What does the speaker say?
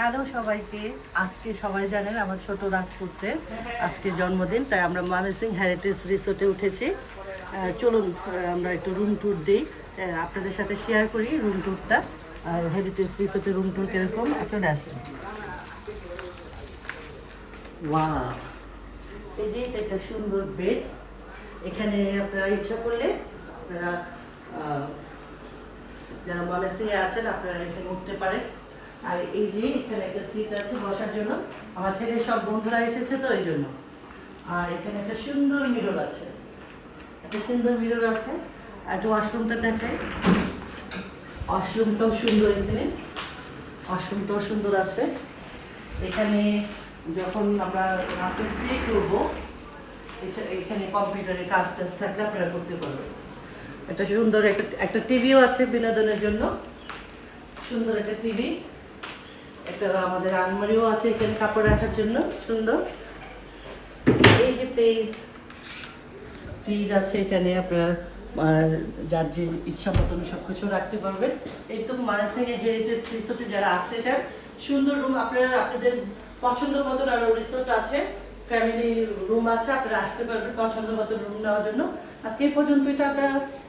Hello সবাইকে। আজকে সবাই জানেন আমার ছোট রাজপুত্রের আজকে জন্মদিন, তাই আমরা ময়মনসিংহ হেরিটেজ রিসোর্টে উঠেছি। চলুন আমরা একটু রুম ট্যুর দিই, আপনাদের সাথে শেয়ার করি রুম ট্যুরটা। আর হেরিটেজ রিসোর্টের রুম ট্যুর কীরকম চলে আসেন। ওয়াও, এই যে এটা একটা সুন্দর বেড। এখানে আপনারা ইচ্ছা করলে আপনারা যারা ময়মনসিংহে আছেন আপনারা এখানে উঠতে পারেন। আর এই যে এখানে একটা সিট আছে বসার জন্য, আমার ছেলে সব বন্ধুরা এসেছে তো এই জন্য। আর এখানে একটা সুন্দর মিরর আছে, আর একটু ওয়াশরুমটা দেখাই। ওয়াশরুমটাও সুন্দর, ওয়াশরুমটাও সুন্দর আছে। এখানে যখন আমরা রাতে স্টে করবো, এখানে কম্পিউটারে কাজ টাজ থাকলে আপনারা করতে পারবেন। একটা সুন্দর একটা টিভিও আছে বিনোদনের জন্য, সুন্দর একটা টিভি। একটা আমাদের আলমারিও আছে এখানে কাপড় রাখার জন্য সুন্দর। এই যে ফ্রিজ আছে এখানে, আপনারা যার যে ইচ্ছা মতন সব কিছু রাখতে পারবেন। এই তো ময়মনসিংহ হেরিটেজ রিসোর্টে যারা আসতে চান, সুন্দর রুম আপনারা আপনাদের পছন্দ মতন। আরও রিসোর্ট আছে, ফ্যামিলি রুম আছে, আপনারা আসতে পারবেন পছন্দ মতো রুম নেওয়ার জন্য। আজকে এই পর্যন্তই, টাটা।